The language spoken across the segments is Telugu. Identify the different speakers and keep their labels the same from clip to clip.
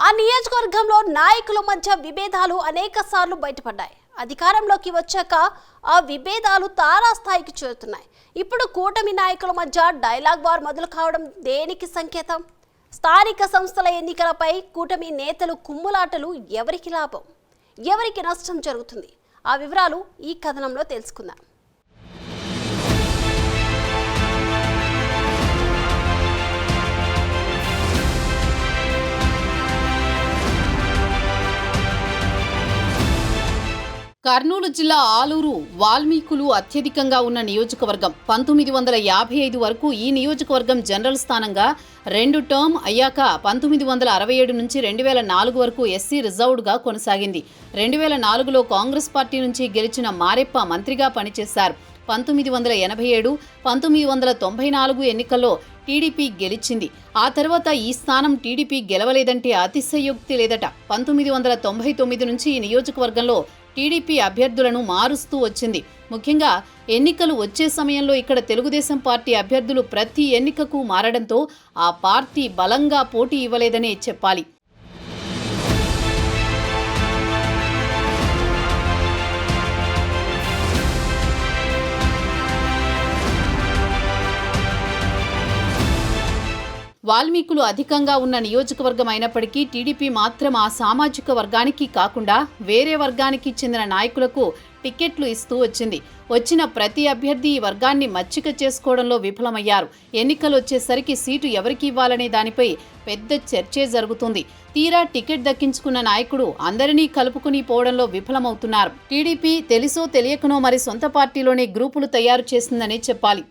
Speaker 1: ఆ నియోజకవర్గంలో నాయకుల మధ్య విభేదాలు అనేక సార్లు బయటపడ్డాయి. అధికారంలోకి వచ్చాక ఆ విభేదాలు తారాస్థాయికి చేరుతున్నాయి. ఇప్పుడు కూటమి నాయకుల మధ్య డైలాగ్ వార్ మొదలు కావడం దేనికి సంకేతం? స్థానిక సంస్థల ఎన్నికలపై కూటమి నేతలు కుమ్ములాటలు ఎవరికి లాభం, ఎవరికి నష్టం జరుగుతుంది? ఆ వివరాలు ఈ కథనంలో తెలుసుకుందాం.
Speaker 2: కర్నూలు జిల్లా ఆలూరు వాల్మీకులు అత్యధికంగా ఉన్న నియోజకవర్గం. 1955 వరకు ఈ నియోజకవర్గం జనరల్ స్థానంగా 2 టర్మ్ అయ్యాక 1967 నుంచి 2004 వరకు ఎస్సీ రిజర్వ్డ్గా కొనసాగింది. 2004లో కాంగ్రెస్ పార్టీ నుంచి గెలిచిన మారెప్ప మంత్రిగా పనిచేశారు. 1987, 1994 ఎన్నికల్లో టీడీపీ గెలిచింది. ఆ తర్వాత ఈ స్థానం టీడీపీ గెలవలేదంటే అతిశయోక్తి లేదట. 1999 నుంచి ఈ నియోజకవర్గంలో టీడీపీ అభ్యర్థులను మారుస్తూ వచ్చింది. ముఖ్యంగా ఎన్నికలు వచ్చే సమయంలో ఇక్కడ తెలుగుదేశం పార్టీ అభ్యర్థులు ప్రతి ఎన్నికకు మారడంతో ఆ పార్టీ బలంగా పోటీ ఇవ్వలేదనే చెప్పాలి. వాల్మీకులు అధికంగా ఉన్న నియోజకవర్గం అయినప్పటికీ టీడీపీ మాత్రం ఆ సామాజిక వర్గానికి కాకుండా వేరే వర్గానికి చెందిన నాయకులకు టికెట్లు ఇస్తూ వచ్చింది. వచ్చిన ప్రతి అభ్యర్థి ఈ వర్గాన్ని మచ్చిక చేసుకోవడంలో విఫలమయ్యారు. ఎన్నికలు వచ్చేసరికి సీటు ఎవరికి ఇవ్వాలనే దానిపై పెద్ద చర్చే జరుగుతుంది. తీరా టికెట్ దక్కించుకున్న నాయకుడు అందరినీ కలుపుకుని పోవడంలో విఫలమవుతున్నారు. టీడీపీ తెలుసో తెలియకనో మరి సొంత పార్టీలోనే గ్రూపులు తయారు చేసిందనే చెప్పాలి.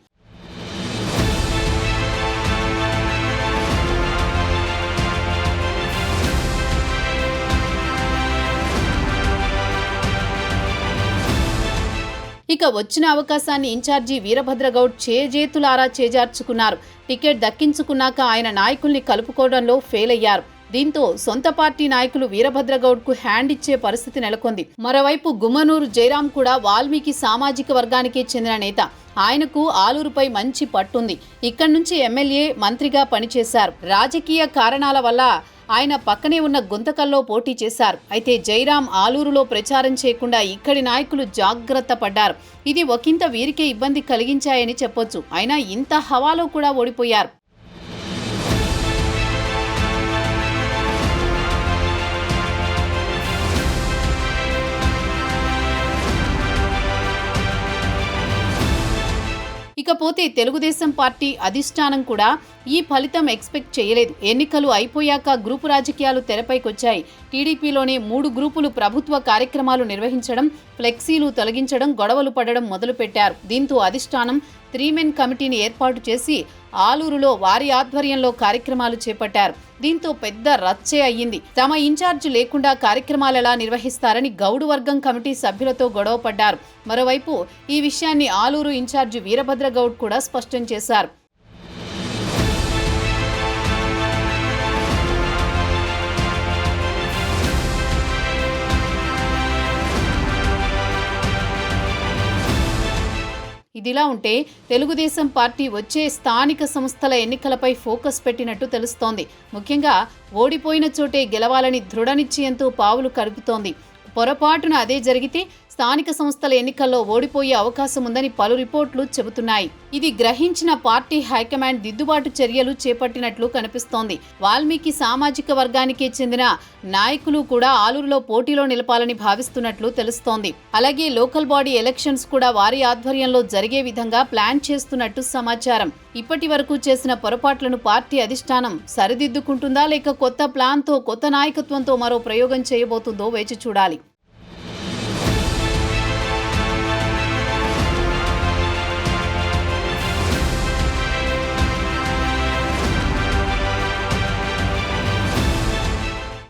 Speaker 2: ఇక వచ్చిన అవకాశాన్ని ఇన్ఛార్జి వీరభద్రగౌడ్ చేజేతులారా చేజార్చుకున్నారు. టికెట్ దక్కించుకున్నాక ఆయన నాయకుల్ని కలుపుకోవడంలో ఫెయిల్ అయ్యారు. దీంతో సొంత పార్టీ నాయకులు వీరభద్రగౌడ్కు హ్యాండ్ ఇచ్చే పరిస్థితి నెలకొంది. మరోవైపు గుమ్మనూరు జయరాం కూడా వాల్మీకి సామాజిక వర్గానికి చెందిన నేత. ఆయనకు ఆలూరుపై మంచి పట్టుంది. ఇక్కడి నుంచి ఎమ్మెల్యే, మంత్రిగా పనిచేశారు. రాజకీయ కారణాల వల్ల ఆయన పక్కనే ఉన్న గుంతకల్లో పోటీ చేశారు. అయితే జయరాం ఆలూరులో ప్రచారం చేయకుండా ఇక్కడి నాయకులు జాగ్రత్త పడ్డారు. ఇది ఒకంత వీరికే ఇబ్బంది కలిగించాయని చెప్పొచ్చు. అయినా ఇంత హవాలో కూడా ఓడిపోయారు. ఇకపోతే తెలుగుదేశం పార్టీ అధిష్టానం కూడా ఈ ఫలితం ఎక్స్పెక్ట్ చేయలేదు. ఎన్నికలు అయిపోయాక గ్రూపు రాజకీయాలు తెరపైకొచ్చాయి. టీడీపీలోనే 3 గ్రూపులు ప్రభుత్వ కార్యక్రమాలు నిర్వహించడం, ఫ్లెక్సీలు తొలగించడం, గొడవలు పడడం మొదలుపెట్టారు. దీంతో అధిష్టానం 3 మెన్ కమిటీని ఏర్పాటు చేసి ఆలూరులో వారి ఆధ్వర్యంలో కార్యక్రమాలు చేపట్టారు. దీంతో పెద్ద రచ్చే అయ్యింది. తమ ఇన్ఛార్జ్ లేకుండా కార్యక్రమాలు ఎలా నిర్వహిస్తారని గౌడు వర్గం కమిటీ సభ్యులతో గొడవ పడ్డారు. మరోవైపు ఈ విషయాన్ని ఆలూరు ఇన్ఛార్జ్ వీరభద్రగౌడ్ కూడా స్పష్టం చేశారు. ఇదిలా ఉంటే తెలుగుదేశం పార్టీ వచ్చే స్థానిక సంస్థల ఎన్నికలపై ఫోకస్ పెట్టినట్టు తెలుస్తోంది. ముఖ్యంగా ఓడిపోయిన చోటే గెలవాలని దృఢ నిశ్చయంతో పావులు కలుపుతోంది. పొరపాటున అదే జరిగితే స్థానిక సంస్థల ఎన్నికల్లో ఓడిపోయే అవకాశం ఉందని పలు రిపోర్టులు చెబుతున్నాయి. ఇది గ్రహించిన పార్టీ హైకమాండ్ దిద్దుబాటు చర్యలు చేపట్టినట్లు కనిపిస్తోంది. వాల్మీకి సామాజిక వర్గానికి చెందిన నాయకులు కూడా ఆలూరులో పోటీలో నిలపాలని భావిస్తున్నట్లు తెలుస్తోంది. అలాగే లోకల్ బాడీ ఎలక్షన్స్ కూడా వారి ఆధ్వర్యంలో జరిగే విధంగా ప్లాన్ చేస్తున్నట్టు సమాచారం. ఇప్పటి వరకు చేసిన పొరపాట్లను పార్టీ అధిష్టానం సరిదిద్దుకుంటుందా లేక కొత్త ప్లాన్తో, కొత్త నాయకత్వంతో మరో ప్రయోగం చేయబోతుందో వేచి చూడాలి.